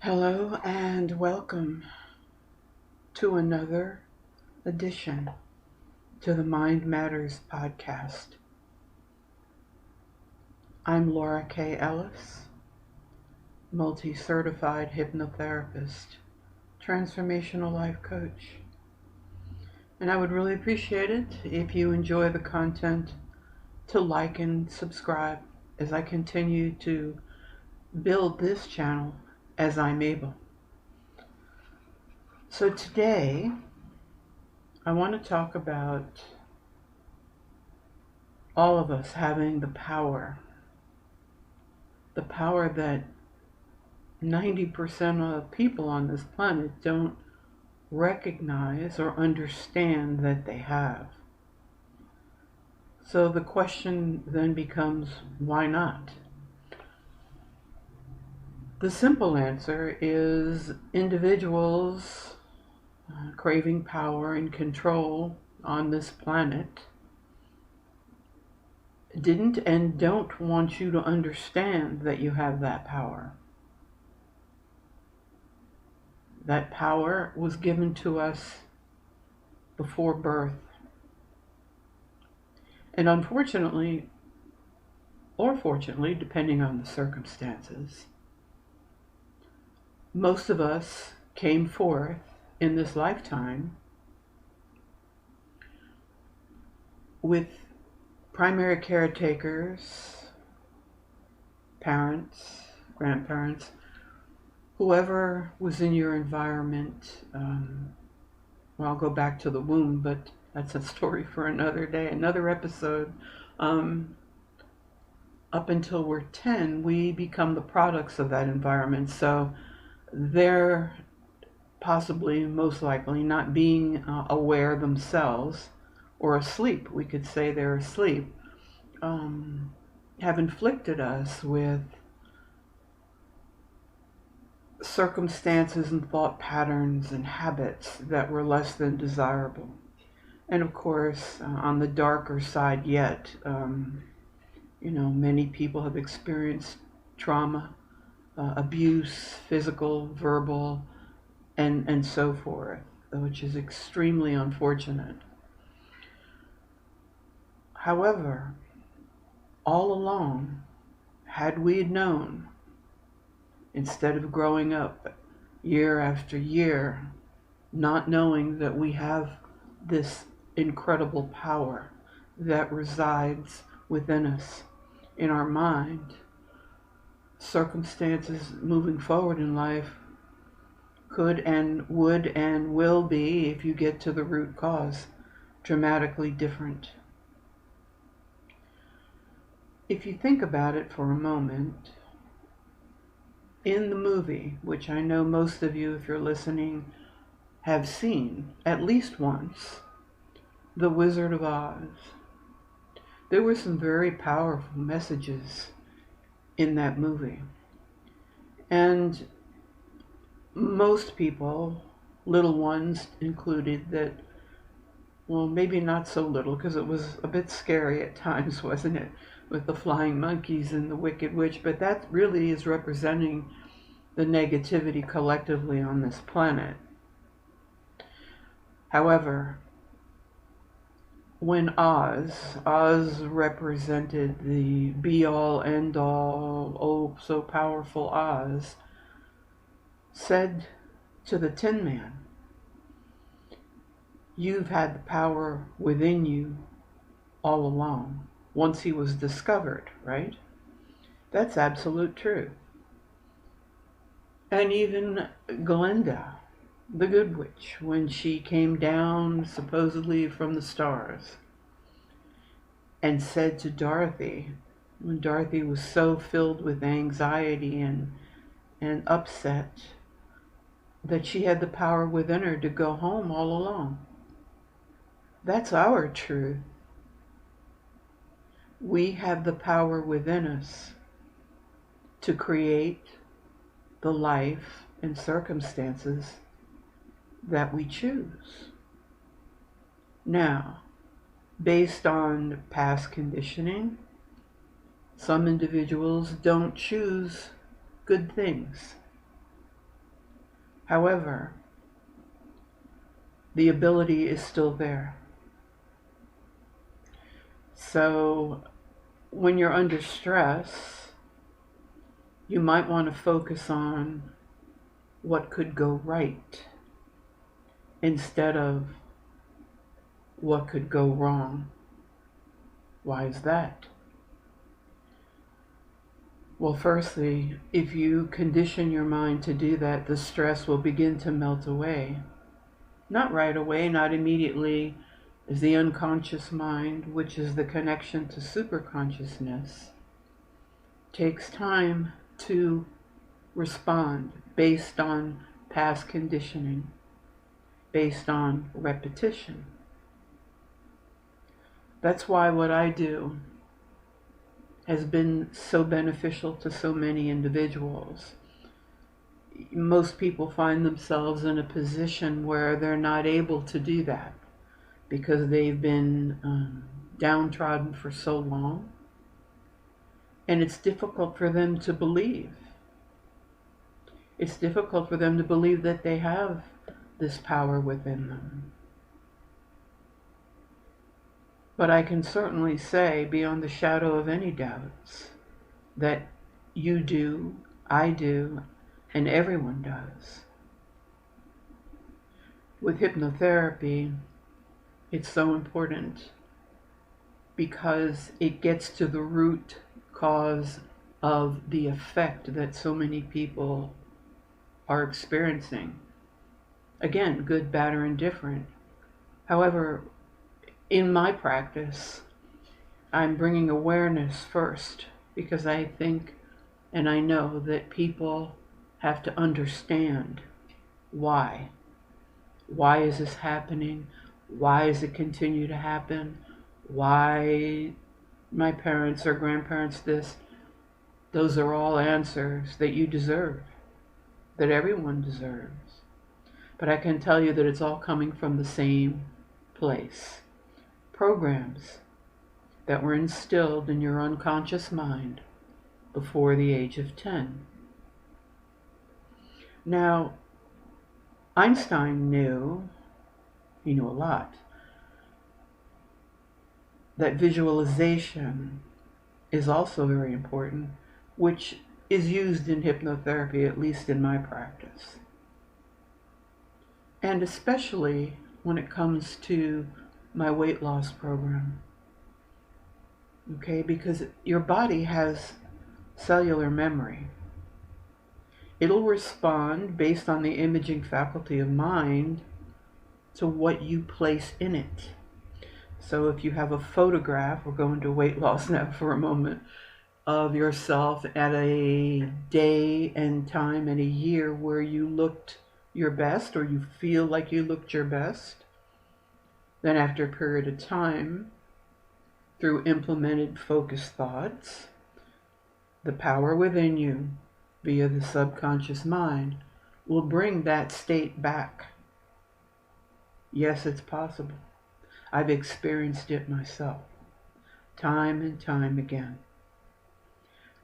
Hello and welcome to another edition to the Mind Matters podcast. I'm Laura K. Ellis, multi-certified hypnotherapist, transformational life coach. And I would really appreciate it if you enjoy the content to like and subscribe as I continue to build this channel as I'm able. So today, I want to talk about all of us having the power that 90% of people on this planet don't recognize or understand that they have. So the question then becomes, why not? The simple answer is individuals craving power and control on this planet didn't and don't want you to understand that you have that power. That power was given to us before birth. And unfortunately, or fortunately, depending on the circumstances, most of us came forth in this lifetime with primary caretakers, parents, grandparents, whoever was in your environment. I'll go back to the womb, but that's a story for another day, another episode. Up until we're 10, we become the products of that environment. So they're possibly, most likely, not being aware themselves or asleep. We could say they're asleep. Have inflicted us with circumstances and thought patterns and habits that were less than desirable. And of course, on the darker side yet, many people have experienced trauma, abuse, physical, verbal, and so forth, which is extremely unfortunate. However, all along, had we known, instead of growing up year after year, not knowing that we have this incredible power that resides within us, in our mind, circumstances moving forward in life could and would and will be, if you get to the root cause, dramatically different. If you think about it for a moment, in the movie, which I know most of you, if you're listening, have seen at least once, The Wizard of Oz, there were some very powerful messages in that movie. And most people, little ones included, that, well, maybe not so little, because it was a bit scary at times, wasn't it? With the flying monkeys and the Wicked Witch, but that really is representing the negativity collectively on this planet. However, when Oz represented the be-all, end-all, oh, so powerful Oz, said to the Tin Man, "You've had the power within you all along," once he was discovered, right? That's absolute truth. And even Glinda, the Good Witch, when she came down supposedly from the stars and said to Dorothy, when Dorothy was so filled with anxiety and upset, that she had the power within her to go home all alone. That's our truth. We have the power within us to create the life and circumstances that we choose. Now, based on past conditioning, some individuals don't choose good things. However, the ability is still there. So when you're under stress, you might want to focus on what could go right instead of what could go wrong. Why is that? Well, firstly, if you condition your mind to do that, the stress will begin to melt away. Not right away, not immediately, as the unconscious mind, which is the connection to superconsciousness, takes time to respond based on past conditioning, based on repetition. That's why what I do has been so beneficial to so many individuals. Most people find themselves in a position where they're not able to do that because they've been downtrodden for so long, and it's difficult for them to believe. It's difficult for them to believe that they have this power within them. But I can certainly say, beyond the shadow of any doubts, that you do, I do, and everyone does. With hypnotherapy, it's so important because it gets to the root cause of the effect that so many people are experiencing. Again, good, bad, or indifferent. However, in my practice, I'm bringing awareness first because I think and I know that people have to understand why. Why is this happening? Why does it continue to happen? Why my parents or grandparents this? Those are all answers that you deserve, that everyone deserves. But I can tell you that it's all coming from the same place. Programs that were instilled in your unconscious mind before the age of 10. Now, Einstein knew, he knew a lot, that visualization is also very important, which is used in hypnotherapy, at least in my practice. And especially when it comes to my weight loss program. Okay, because your body has cellular memory. It'll respond based on the imaging faculty of mind to what you place in it. So if you have a photograph, we're going to weight loss now for a moment, of yourself at a day and time and a year where you looked your best or you feel like you looked your best, then after a period of time, through implemented focused thoughts, the power within you, via the subconscious mind, will bring that state back. Yes, it's possible. I've experienced it myself, time and time again.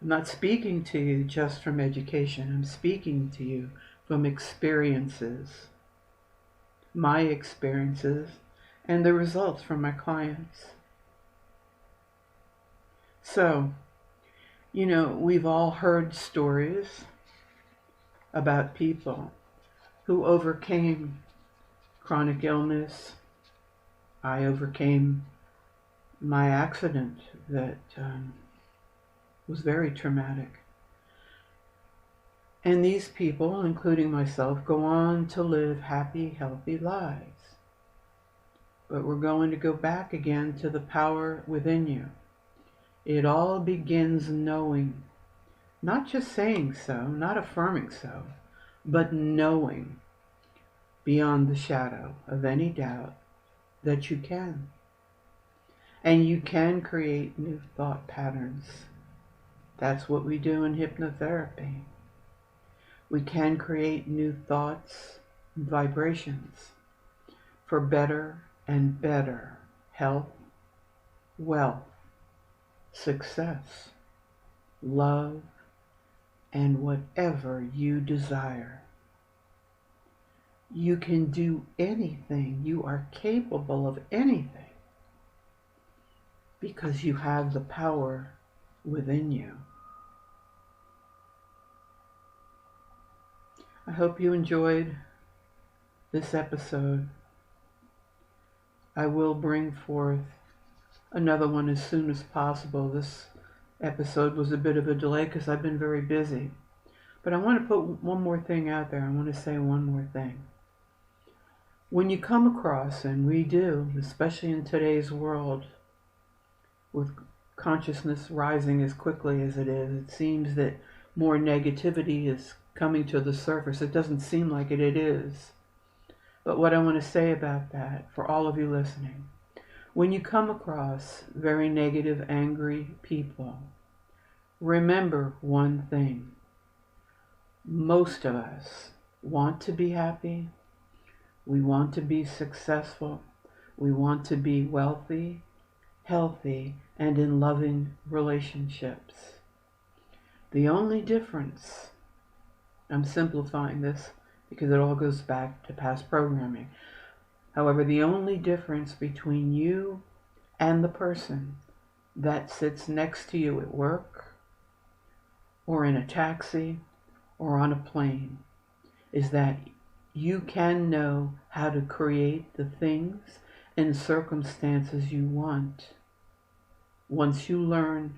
I'm not speaking to you just from education. I'm speaking to you from experiences, my experiences, and the results from my clients. So, we've all heard stories about people who overcame chronic illness. I overcame my accident that was very traumatic. And these people, including myself, go on to live happy, healthy lives. But we're going to go back again to the power within you. It all begins knowing, not just saying so, not affirming so, but knowing beyond the shadow of any doubt that you can. And you can create new thought patterns. That's what we do in hypnotherapy. We can create new thoughts and vibrations for better and better health, wealth, success, love, and whatever you desire. You can do anything. You are capable of anything because you have the power within you. I hope you enjoyed this episode. I will bring forth another one as soon as possible. This episode was a bit of a delay because I've been very busy. But I want to put one more thing out there. I want to say one more thing. When you come across, and we do, especially in today's world, with consciousness rising as quickly as it is, it seems that more negativity is coming to the surface. It doesn't seem like it is. But what I want to say about that, for all of you listening, when you come across very negative, angry people, remember one thing. Most of us want to be happy. We want to be successful. We want to be wealthy, healthy, and in loving relationships. The only difference, I'm simplifying this because it all goes back to past programming. However, the only difference between you and the person that sits next to you at work or in a taxi or on a plane is that you can know how to create the things and circumstances you want once you learn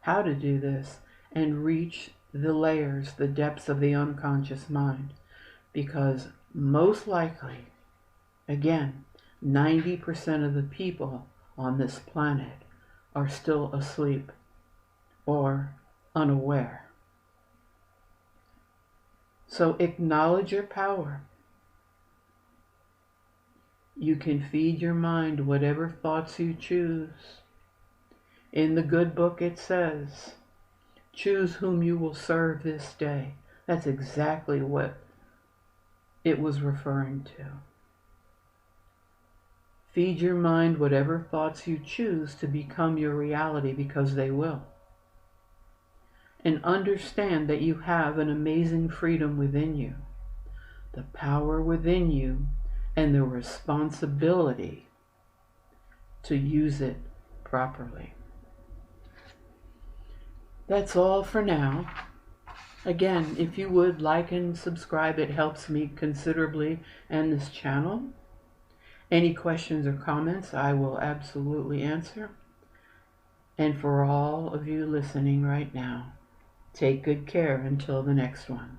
how to do this and reach the layers, the depths of the unconscious mind. Because most likely, again, 90% of the people on this planet are still asleep or unaware. So acknowledge your power. You can feed your mind whatever thoughts you choose. In the good book it says, choose whom you will serve this day. That's exactly what it was referring to. Feed your mind whatever thoughts you choose to become your reality, because they will. And understand that you have an amazing freedom within you, the power within you, and the responsibility to use it properly. That's all for now. Again, if you would like and subscribe, it helps me considerably and this channel. Any questions or comments, I will absolutely answer. And for all of you listening right now, take good care until the next one.